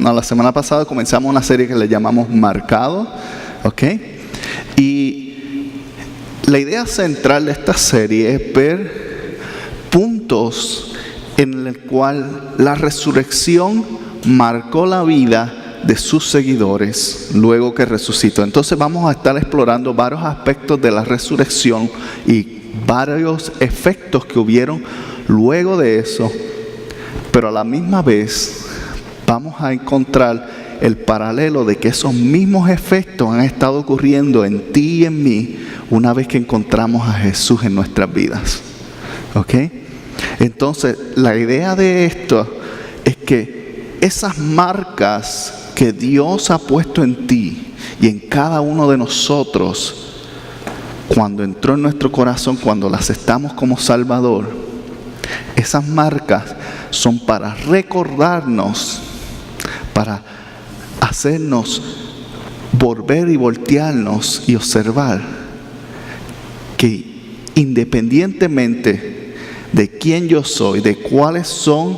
La semana pasada comenzamos una serie que le llamamos Marcado, ¿ok? Y la idea central de esta serie es ver puntos en el cual la resurrección marcó la vida de sus seguidores luego que resucitó. Entonces vamos a estar explorando varios aspectos de la resurrección y varios efectos que hubieron luego de eso, pero a la misma vez vamos a encontrar el paralelo de que esos mismos efectos han estado ocurriendo en ti y en mí una vez que encontramos a Jesús en nuestras vidas. ¿Ok? Entonces, la idea de esto es que esas marcas que Dios ha puesto en ti y en cada uno de nosotros, cuando entró en nuestro corazón, cuando las aceptamos como Salvador, esas marcas son para recordarnos, para hacernos volver y voltearnos y observar que independientemente de quién yo soy, de cuáles son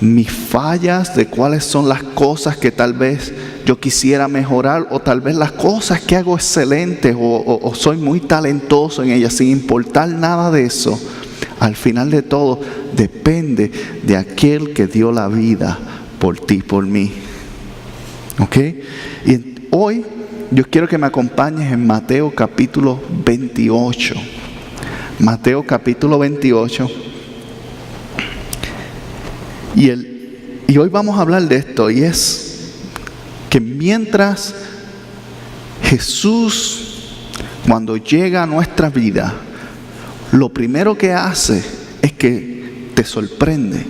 mis fallas, de cuáles son las cosas que tal vez yo quisiera mejorar, o tal vez las cosas que hago excelentes o soy muy talentoso en ellas, sin importar nada de eso, al final de todo depende de aquel que dio la vida por ti, por mí. ¿Ok? Y hoy yo quiero que me acompañes en Mateo capítulo 28. Mateo capítulo 28. Y hoy vamos a hablar de esto, y es que mientras Jesús, cuando llega a nuestra vida, lo primero que hace es que te sorprende.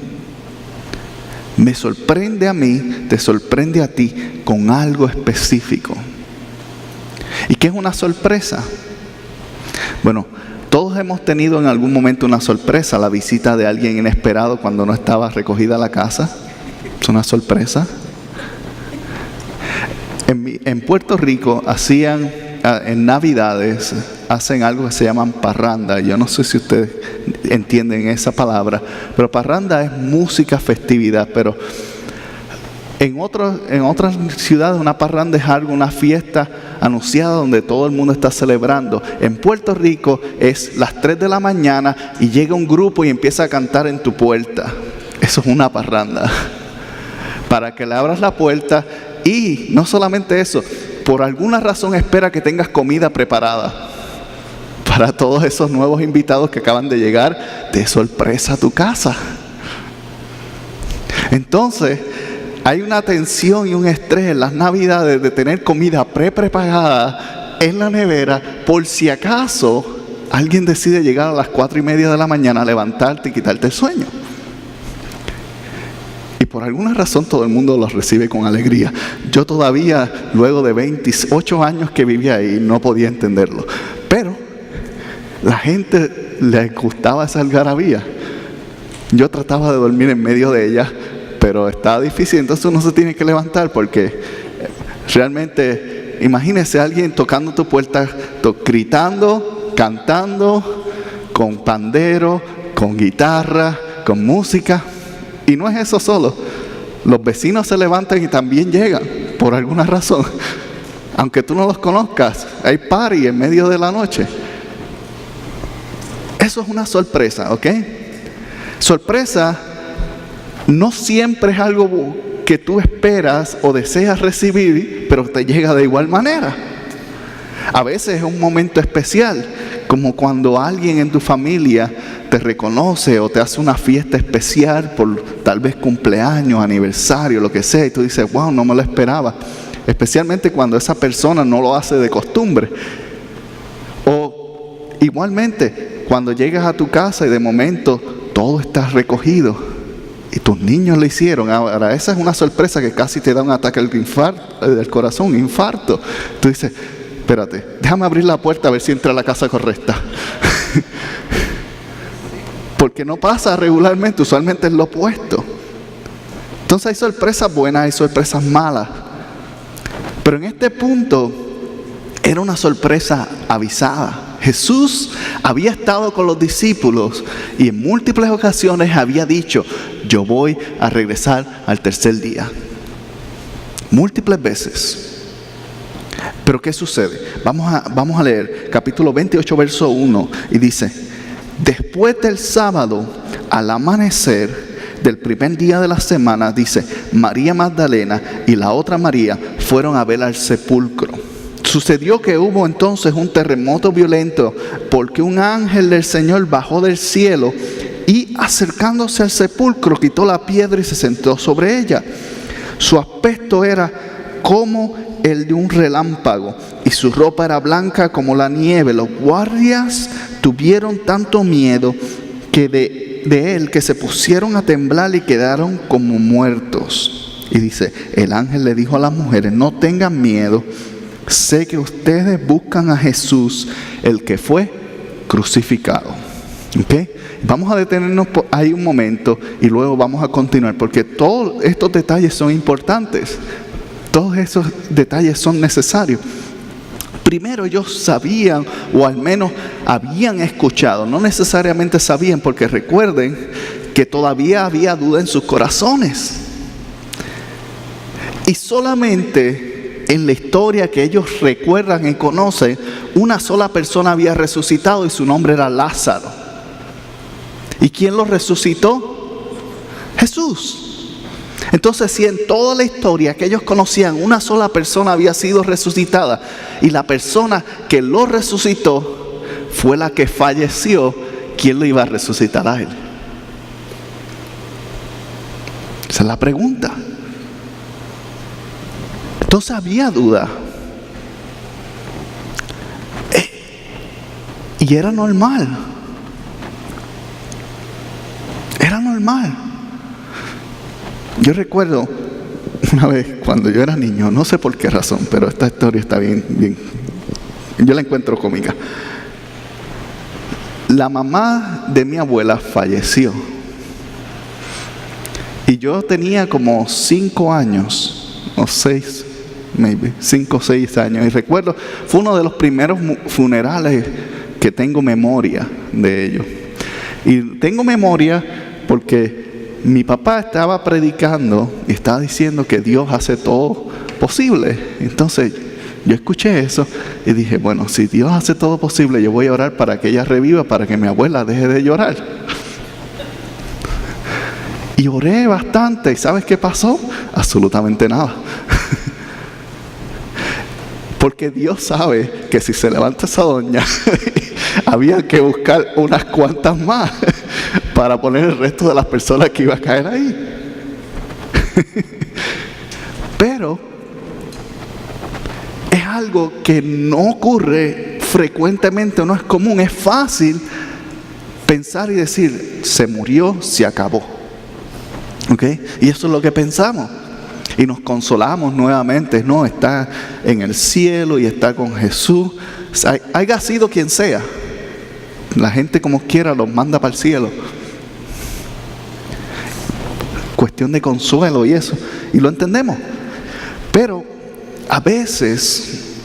Me sorprende a mí, te sorprende a ti con algo específico. ¿Y qué es una sorpresa? Bueno, todos hemos tenido en algún momento una sorpresa, la visita de alguien inesperado cuando no estaba recogida la casa. Es una sorpresa. En Puerto Rico hacían, en Navidades, hacen algo que se llaman parranda. Yo no sé si ustedes entienden esa palabra, pero parranda es música, festividad. Pero en otras ciudades una parranda es algo, una fiesta anunciada donde todo el mundo está celebrando. En Puerto Rico es las 3 de la mañana y llega un grupo y empieza a cantar en tu puerta. Eso es una parranda. Para que le abras la puerta, y no solamente eso, por alguna razón espera que tengas comida preparada para todos esos nuevos invitados que acaban de llegar de sorpresa a tu casa. Entonces, hay una tensión y un estrés en las Navidades de tener comida preparada en la nevera por si acaso alguien decide llegar a las 4:30 de la mañana a levantarte y quitarte el sueño. Y por alguna razón todo el mundo los recibe con alegría. Yo todavía, luego de 28 años que vivía ahí, no podía entenderlo. Pero la gente le gustaba esa algarabía. Yo trataba de dormir en medio de ella, pero estaba difícil. Entonces uno se tiene que levantar porque realmente, imagínese a alguien tocando tu puerta, gritando, cantando, con pandero, con guitarra, con música. Y no es eso solo. Los vecinos se levantan y también llegan, por alguna razón. Aunque tú no los conozcas, hay party en medio de la noche. Eso es una sorpresa, ¿ok? Sorpresa no siempre es algo que tú esperas o deseas recibir, pero te llega de igual manera. A veces es un momento especial, como cuando alguien en tu familia te reconoce o te hace una fiesta especial por tal vez cumpleaños, aniversario, lo que sea, y tú dices, wow, no me lo esperaba. Especialmente cuando esa persona no lo hace de costumbre. O igualmente, cuando llegas a tu casa y de momento todo está recogido y tus niños lo hicieron. Ahora, esa es una sorpresa que casi te da un ataque del corazón, un infarto. Tú dices, espérate, déjame abrir la puerta a ver si entra a la casa correcta. Porque no pasa regularmente, usualmente es lo opuesto. Entonces hay sorpresas buenas, hay sorpresas malas. Pero en este punto era una sorpresa avisada. Jesús había estado con los discípulos y en múltiples ocasiones había dicho, yo voy a regresar al tercer día. múltiples veces. Pero ¿qué sucede? Vamos a leer capítulo 28, verso 1, y dice: después del sábado, al amanecer del primer día de la semana, dice, María Magdalena y la otra María fueron a ver al sepulcro. Sucedió que hubo entonces un terremoto violento, porque un ángel del Señor bajó del cielo y, acercándose al sepulcro, quitó la piedra y se sentó sobre ella. Su aspecto era como el de un relámpago, y su ropa era blanca como la nieve. Los guardias tuvieron tanto miedo que de él que se pusieron a temblar y quedaron como muertos. Y dice, el ángel le dijo a las mujeres: no tengan miedo, sé que ustedes buscan a Jesús, el que fue crucificado. ¿Okay? Vamos a detenernos ahí un momento y luego vamos a continuar, porque todos estos detalles son importantes. Todos esos detalles son necesarios. Primero, ellos sabían, o al menos habían escuchado, no necesariamente sabían, porque recuerden que todavía había duda en sus corazones. Y solamente en la historia que ellos recuerdan y conocen, una sola persona había resucitado y su nombre era Lázaro. ¿Y quién lo resucitó? Jesús. Entonces, si en toda la historia que ellos conocían una sola persona había sido resucitada, y la persona que lo resucitó fue la que falleció, ¿quién lo iba a resucitar a él? Esa es la pregunta. Entonces había duda. Y era normal. Era normal. Yo recuerdo una vez cuando yo era niño, no sé por qué razón, pero esta historia está bien, yo la encuentro cómica. La mamá de mi abuela falleció y yo tenía como 5 años o 6, maybe 5 o 6 años, y recuerdo, fue uno de los primeros funerales que tengo memoria de ellos. Y tengo memoria porque mi papá estaba predicando y estaba diciendo que Dios hace todo posible. Entonces yo escuché eso y dije, bueno, si Dios hace todo posible, yo voy a orar para que ella reviva, para que mi abuela deje de llorar. Y oré bastante. ¿Y sabes qué pasó? Absolutamente nada. Porque Dios sabe que si se levanta esa doña, había que buscar unas cuantas más para poner el resto de las personas que iban a caer ahí. Pero es algo que no ocurre frecuentemente, no es común. Es fácil pensar y decir, se murió, se acabó. ¿Okay? Y eso es lo que pensamos. Y nos consolamos nuevamente, no, está en el cielo y está con Jesús. Haya sido quien sea, la gente como quiera los manda para el cielo. Cuestión de consuelo y eso, y lo entendemos. Pero a veces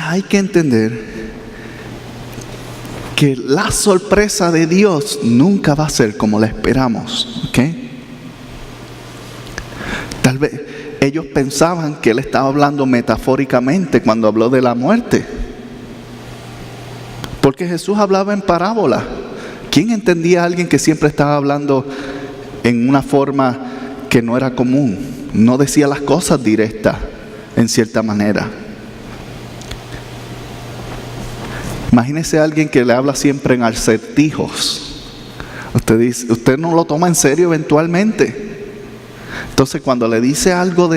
hay que entender que la sorpresa de Dios nunca va a ser como la esperamos. ¿Okay? Tal vez ellos pensaban que Él estaba hablando metafóricamente cuando habló de la muerte, porque Jesús hablaba en parábola. ¿Quién entendía a alguien que siempre estaba hablando en una forma que no era común? No decía las cosas directas en cierta manera. Imagínese a alguien que le habla siempre en acertijos. Usted no lo toma en serio eventualmente. Entonces cuando le dice algo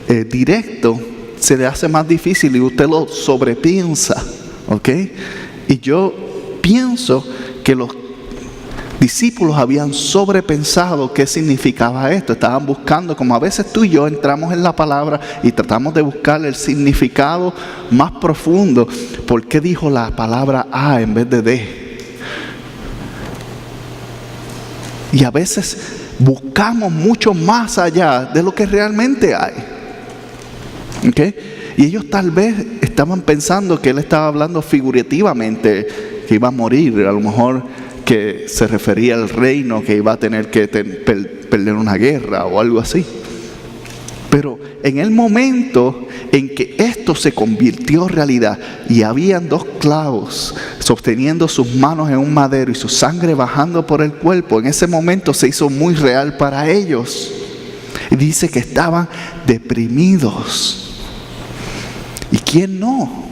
directo, se le hace más difícil y usted lo sobrepiensa. ¿Ok? Y yo pienso que los discípulos habían sobrepensado qué significaba esto. Estaban buscando, como a veces tú y yo entramos en la palabra y tratamos de buscar el significado más profundo. ¿Por qué dijo la palabra A en vez de D? Y a veces buscamos mucho más allá de lo que realmente hay. ¿Okay? Y ellos tal vez estaban pensando que Él estaba hablando figurativamente, que iba a morir, a lo mejor que se refería al reino, que iba a tener que perder una guerra o algo así. Pero en el momento en que esto se convirtió en realidad y habían dos clavos sosteniendo sus manos en un madero y su sangre bajando por el cuerpo, en ese momento se hizo muy real para ellos. Y dice que estaban deprimidos. ¿Y quién no?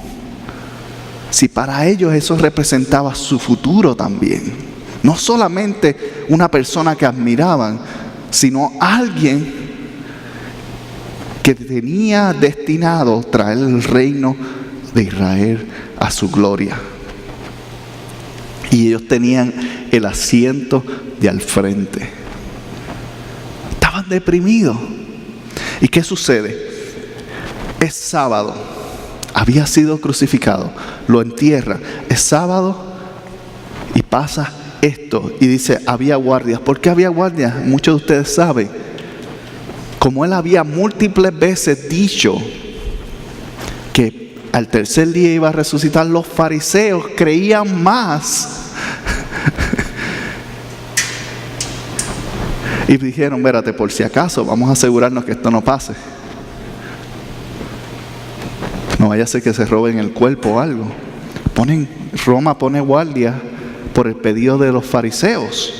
Si para ellos eso representaba su futuro también. No solamente una persona que admiraban, sino alguien que tenía destinado traer el reino de Israel a su gloria. Y ellos tenían el asiento de al frente. Estaban deprimidos. ¿Y qué sucede? Es sábado. Había sido crucificado. Lo entierra. Es sábado y pasa esto. Y dice, había guardias. ¿Por qué había guardias? Muchos de ustedes saben. Como él había múltiples veces dicho que al tercer día iba a resucitar, los fariseos creían más. Y dijeron, espérate, por si acaso, vamos a asegurarnos que esto no pase. No vaya a ser que se roben el cuerpo o algo. Roma pone guardia por el pedido de los fariseos.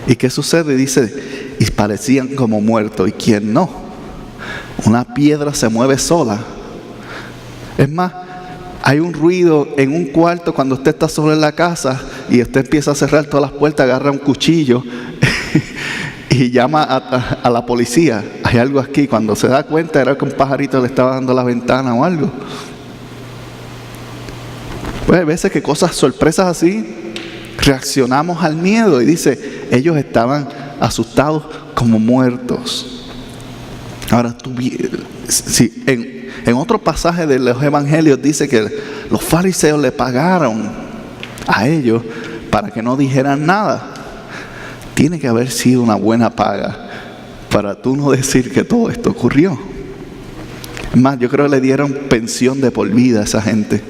¿Y qué sucede? Dice, y parecían como muertos. ¿Y quién no? Una piedra se mueve sola. Es más, hay un ruido en un cuarto cuando usted está solo en la casa y usted empieza a cerrar todas las puertas, agarra un cuchillo y llama a la policía. Hay algo aquí. Cuando se da cuenta era que un pajarito le estaba dando la ventana o algo. Pues hay veces que cosas, sorpresas así, reaccionamos al miedo. Y dice, ellos estaban asustados como muertos. Ahora si en otro pasaje de los evangelios dice que los fariseos le pagaron a ellos para que no dijeran nada. Tiene que haber sido una buena paga para tú no decir que todo esto ocurrió. Es más, yo creo que le dieron pensión de por vida a esa gente.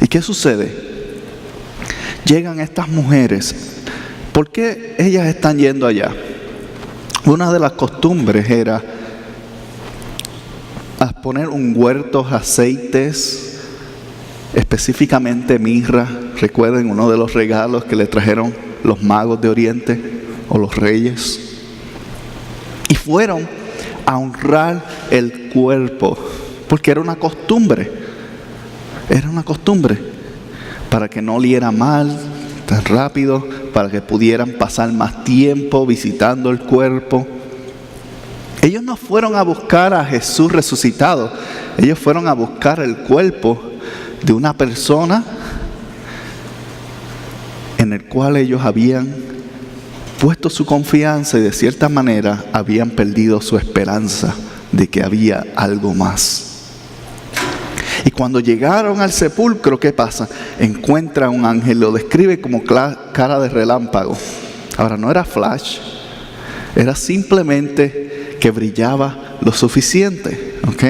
¿Y qué sucede? Llegan estas mujeres. ¿Por qué ellas están yendo allá? Una de las costumbres era poner ungüentos, aceites, específicamente mirra. Recuerden uno de los regalos que le trajeron los magos de Oriente o los reyes. Y fueron a honrar el cuerpo, porque era una costumbre. Era una costumbre para que no oliera mal tan rápido, para que pudieran pasar más tiempo visitando el cuerpo. Ellos no fueron a buscar a Jesús resucitado, ellos fueron a buscar el cuerpo de una persona en el cual ellos habían puesto su confianza y de cierta manera habían perdido su esperanza de que había algo más. Y cuando llegaron al sepulcro, ¿qué pasa? Encuentra un ángel, lo describe como cara de relámpago. Ahora, no era flash, era simplemente que brillaba lo suficiente, ¿ok?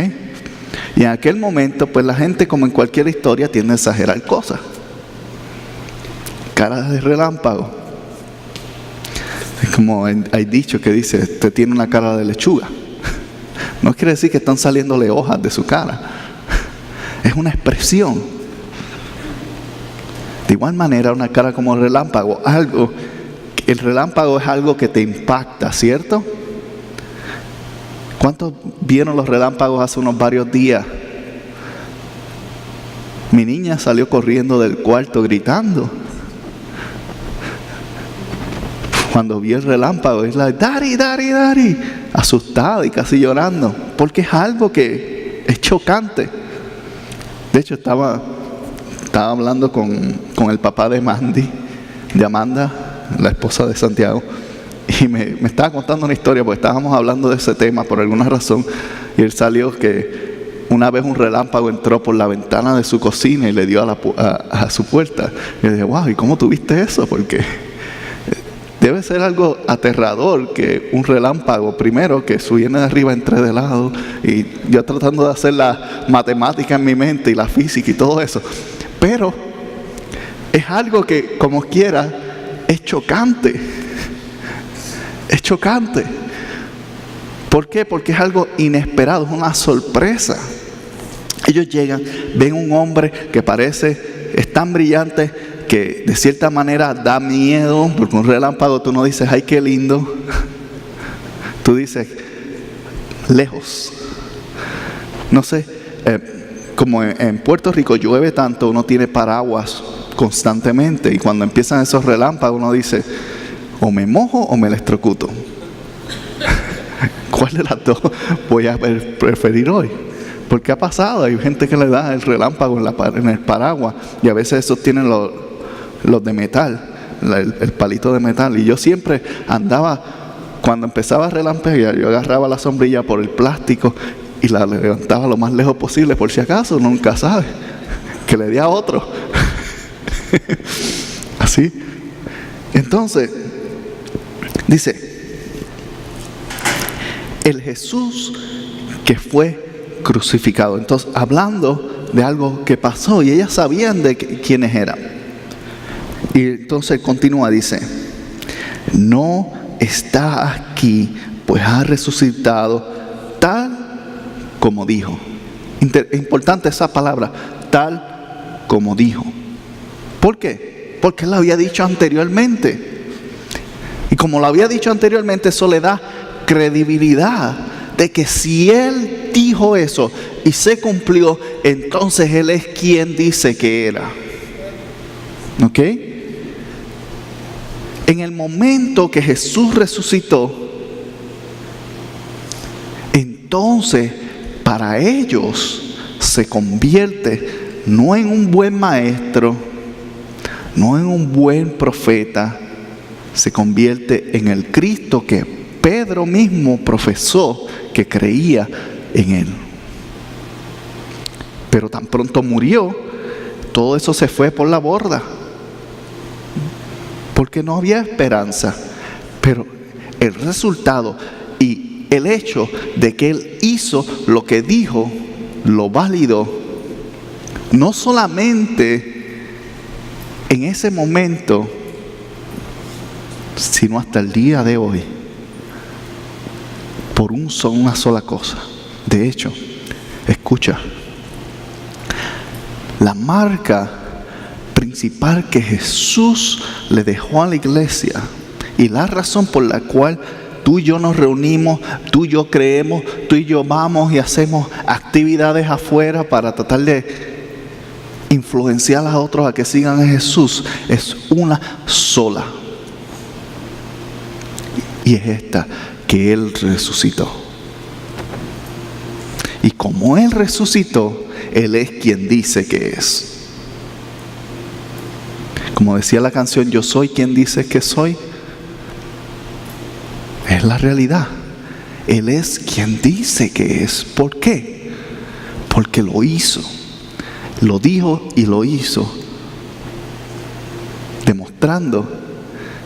Y en aquel momento, pues la gente, como en cualquier historia, tiende a exagerar cosas. Cara de relámpago. Es como hay dicho que dice, usted tiene una cara de lechuga. No quiere decir que están saliéndole hojas de su cara. Es una expresión. De igual manera, una cara como relámpago. El relámpago es algo que te impacta, ¿cierto? ¿Cuántos vieron los relámpagos hace unos varios días? Mi niña salió corriendo del cuarto gritando. Cuando vio el relámpago, es like, Daddy, Daddy, Daddy. Asustada y casi llorando. Porque es algo que es chocante. De hecho, estaba hablando con el papá de Amanda, la esposa de Santiago, y me estaba contando una historia, porque estábamos hablando de ese tema por alguna razón, y él salió que una vez un relámpago entró por la ventana de su cocina y le dio a su puerta. Y yo dije, wow, ¿y cómo tuviste eso? Porque debe ser algo aterrador que un relámpago, primero, que viene de arriba, entre de lado, y yo tratando de hacer la matemática en mi mente y la física y todo eso. Pero es algo que, como quiera, es chocante. Es chocante. ¿Por qué? Porque es algo inesperado, es una sorpresa. Ellos llegan, ven un hombre que es tan brillante que de cierta manera da miedo, porque un relámpago tú no dices, ay, qué lindo. Tú dices, lejos. No sé, como en Puerto Rico llueve tanto, uno tiene paraguas constantemente, y cuando empiezan esos relámpagos uno dice, o me mojo o me electrocuto. ¿Cuál de las dos voy a preferir hoy? Porque ha pasado, hay gente que le da el relámpago en el paraguas, y a veces esos tienen los de metal, el palito de metal, y yo siempre andaba, cuando empezaba a relampaguear, yo agarraba la sombrilla por el plástico y la levantaba lo más lejos posible, por si acaso, nunca sabe, que le dé a otro. Así. Entonces, dice, el Jesús que fue crucificado. Entonces, hablando de algo que pasó, y ellas sabían de quiénes eran. Y entonces continúa, dice, no está aquí, pues ha resucitado tal como dijo. Importante esa palabra, tal como dijo. ¿Por qué? Porque él lo había dicho anteriormente. Y como lo había dicho anteriormente, eso le da credibilidad de que si él dijo eso y se cumplió, entonces él es quien dice que era. ¿Ok? En el momento que Jesús resucitó, entonces para ellos se convierte no en un buen maestro, no en un buen profeta, se convierte en el Cristo que Pedro mismo profesó que creía en él. Pero tan pronto murió, todo eso se fue por la borda, porque no había esperanza. Pero el resultado y el hecho de que él hizo lo que dijo, lo validó, no solamente en ese momento, sino hasta el día de hoy, por una sola cosa. De hecho, escucha, la marca principal que Jesús le dejó a la iglesia, y la razón por la cual tú y yo nos reunimos, tú y yo creemos, tú y yo vamos y hacemos actividades afuera para tratar de influenciar a otros a que sigan a Jesús, es una sola. Y es esta, que Él resucitó. Y como Él resucitó, Él es quien dice que es. Como decía la canción, yo soy quien dice que soy. Es la realidad. Él es quien dice que es. ¿Por qué? Porque lo hizo. Lo dijo y lo hizo. Demostrando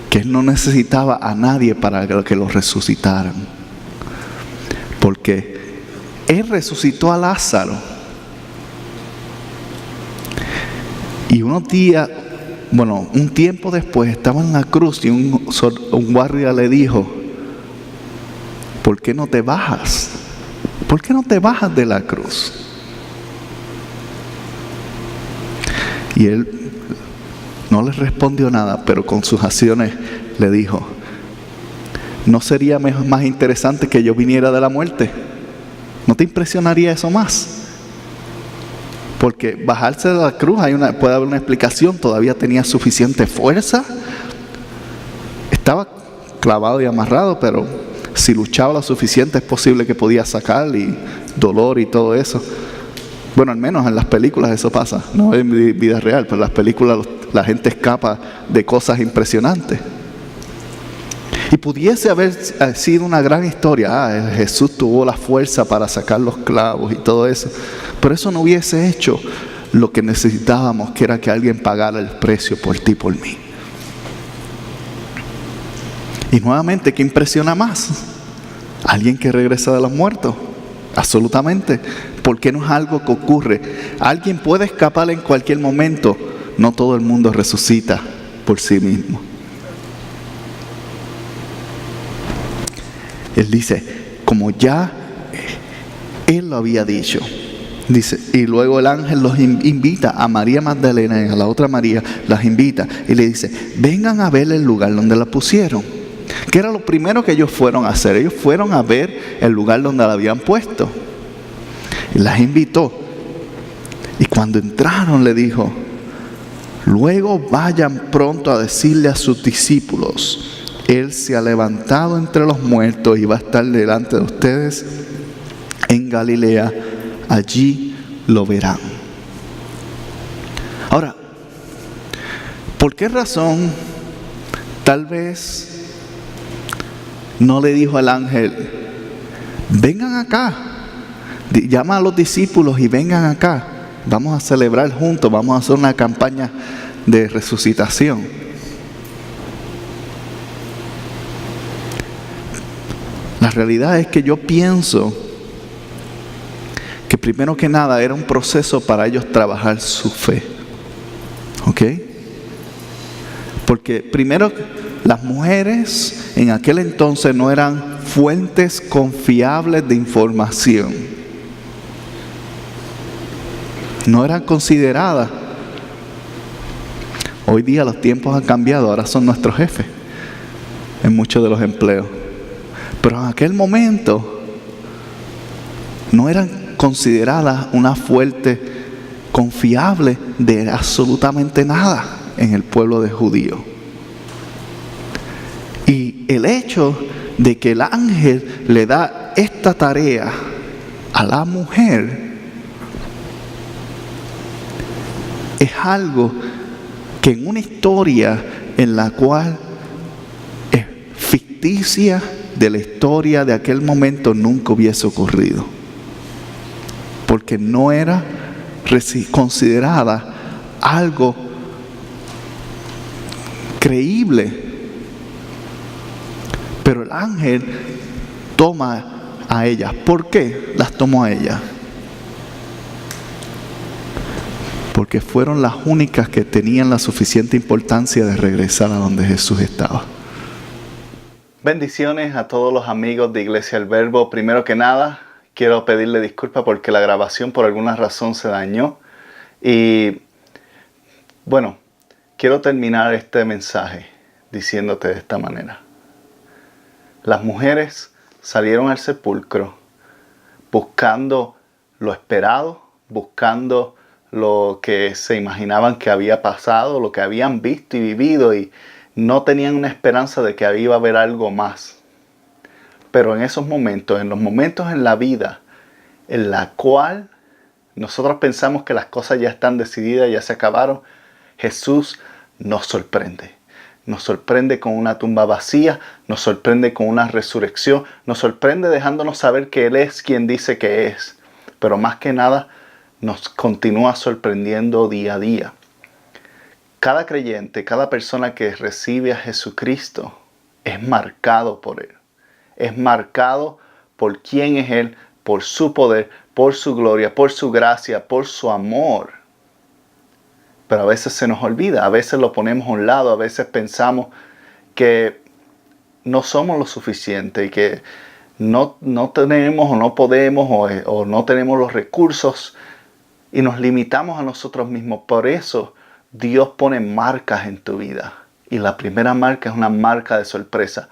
que Él no necesitaba a nadie para que lo resucitaran. Porque Él resucitó a Lázaro. Y un tiempo después estaba en la cruz y un guardia le dijo, ¿por qué no te bajas? ¿Por qué no te bajas de la cruz? Y Él no le respondió nada, pero con sus acciones le dijo, ¿no sería más interesante que yo viniera de la muerte? ¿No te impresionaría eso más? Porque bajarse de la cruz puede haber una explicación. Todavía tenía suficiente fuerza, estaba clavado y amarrado, pero si luchaba lo suficiente es posible que podía sacar, y dolor y todo eso. Bueno, al menos en las películas eso pasa, no en mi vida real, pero en las películas la gente escapa de cosas impresionantes. Y pudiese haber sido una gran historia. Jesús tuvo la fuerza para sacar los clavos y todo eso. Pero eso no hubiese hecho lo que necesitábamos, que era que alguien pagara el precio por ti y por mí. Y nuevamente, ¿qué impresiona más? ¿Alguien que regresa de los muertos? Absolutamente. Porque no es algo que ocurre. Alguien puede escapar en cualquier momento. No todo el mundo resucita por sí mismo. Él dice, como ya Él lo había dicho. Dice, y luego el ángel los invita a María Magdalena y a la otra María, las invita y le dice, vengan a ver el lugar donde la pusieron. Que era lo primero que ellos fueron a hacer. Ellos fueron a ver el lugar donde la habían puesto. Y las invitó. Y cuando entraron le dijo, luego vayan pronto a decirle a sus discípulos, Él se ha levantado entre los muertos y va a estar delante de ustedes en Galilea. Allí lo verán. Ahora, ¿por qué razón tal vez no le dijo al ángel, vengan acá, llama a los discípulos y vengan acá, vamos a celebrar juntos, vamos a hacer una campaña de resucitación? La realidad es que yo pienso que primero que nada era un proceso para ellos trabajar su fe. ¿Ok? Porque primero, las mujeres en aquel entonces no eran fuentes confiables de información. No eran consideradas. Hoy día los tiempos han cambiado, ahora son nuestros jefes en muchos de los empleos. Pero en aquel momento no eran consideradas una fuente confiable de absolutamente nada en el pueblo de judío. Y el hecho de que el ángel le da esta tarea a la mujer es algo que en una historia en la cual es ficticia de la historia de aquel momento nunca hubiese ocurrido. Porque no era considerada algo creíble. Pero el ángel toma a ellas. ¿Por qué las tomó a ellas? Porque fueron las únicas que tenían la suficiente importancia de regresar a donde Jesús estaba. Bendiciones a todos los amigos de Iglesia El Verbo. Primero que nada, quiero pedirle disculpas porque la grabación por alguna razón se dañó. Y bueno, quiero terminar este mensaje diciéndote de esta manera. Las mujeres salieron al sepulcro buscando lo esperado, buscando lo que se imaginaban que había pasado, lo que habían visto y vivido, y no tenían una esperanza de que iba a haber algo más. Pero en esos momentos, en los momentos en la vida en la cual nosotros pensamos que las cosas ya están decididas, ya se acabaron, Jesús nos sorprende. Nos sorprende con una tumba vacía, nos sorprende con una resurrección, nos sorprende dejándonos saber que Él es quien dice que es. Pero más que nada, nos continúa sorprendiendo día a día. Cada creyente, cada persona que recibe a Jesucristo es marcado por Él. Es marcado por quién es Él, por su poder, por su gloria, por su gracia, por su amor. Pero a veces se nos olvida, a veces lo ponemos a un lado, a veces pensamos que no somos lo suficiente y que no tenemos o no podemos o no tenemos los recursos y nos limitamos a nosotros mismos. Por eso Dios pone marcas en tu vida. Y la primera marca es una marca de sorpresa.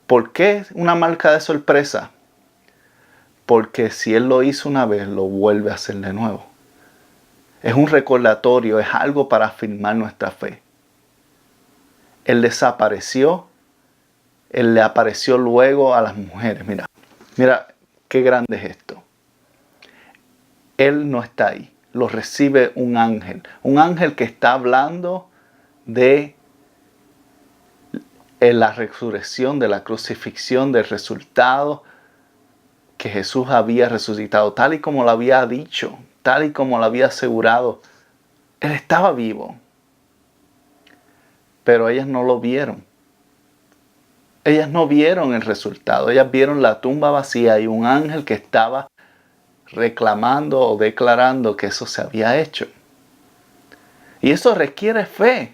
¿Por qué una marca de sorpresa? Porque si Él lo hizo una vez, lo vuelve a hacer de nuevo. Es un recordatorio, es algo para afirmar nuestra fe. Él desapareció, Él le apareció luego a las mujeres. Mira qué grande es esto. Él no está ahí, lo recibe un ángel que está hablando de la resurrección, de la crucifixión, del resultado que Jesús había resucitado, tal y como lo había dicho, tal y como lo había asegurado. Él estaba vivo. Pero ellas no lo vieron. Ellas no vieron el resultado. Ellas vieron la tumba vacía y un ángel que estaba reclamando o declarando que eso se había hecho. Y eso requiere fe.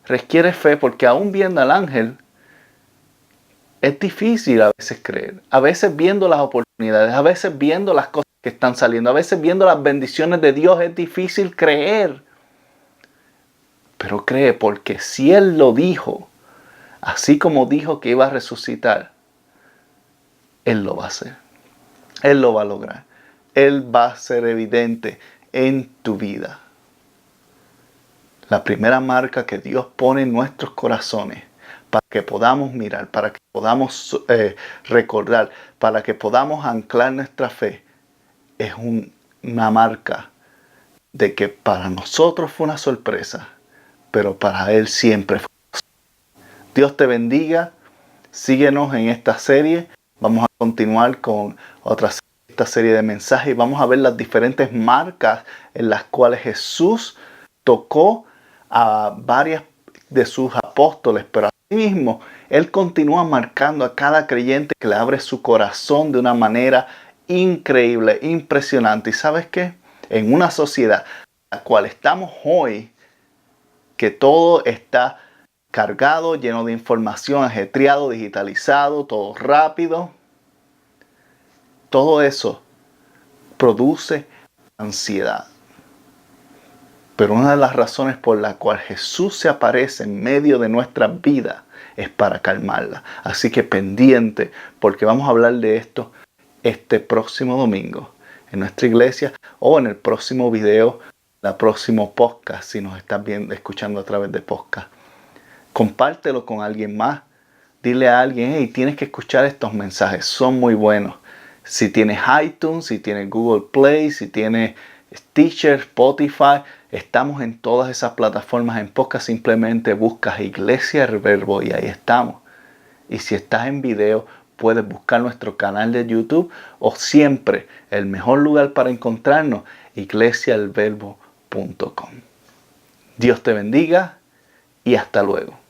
Requiere fe porque aún viendo al ángel, Es difícil a veces creer, a veces viendo las oportunidades, a veces viendo las cosas que están saliendo, a veces viendo las bendiciones de Dios, es difícil creer. Pero cree, porque si Él lo dijo, así como dijo que iba a resucitar, Él lo va a hacer. Él lo va a lograr. Él va a ser evidente en tu vida. La primera marca que Dios pone en nuestros corazones para que podamos mirar, para que podamos recordar, para que podamos anclar nuestra fe, es una marca de que para nosotros fue una sorpresa, pero para Él siempre fue. Dios te bendiga. Síguenos en esta serie. Vamos a continuar con esta serie de mensajes y vamos a ver las diferentes marcas en las cuales Jesús tocó a varias de sus apóstoles, pero asimismo Él continúa marcando a cada creyente que le abre su corazón de una manera increíble, impresionante. ¿Y sabes qué? En una sociedad en la cual estamos hoy, que todo está cargado, lleno de información, ajetreado, digitalizado, todo rápido, todo eso produce ansiedad. Pero una de las razones por la cual Jesús se aparece en medio de nuestra vida es para calmarla. Así que pendiente, porque vamos a hablar de esto este próximo domingo en nuestra iglesia o en el próximo video, la próximo podcast, si nos estás escuchando a través de podcast. Compártelo con alguien más. Dile a alguien, hey, tienes que escuchar estos mensajes, son muy buenos. Si tienes iTunes, si tienes Google Play, si tienes Stitcher, Spotify, estamos en todas esas plataformas en podcast. Simplemente buscas Iglesia El Verbo y ahí estamos. Y si estás en video, puedes buscar nuestro canal de YouTube o siempre el mejor lugar para encontrarnos, iglesiaelverbo.com. Dios te bendiga y hasta luego.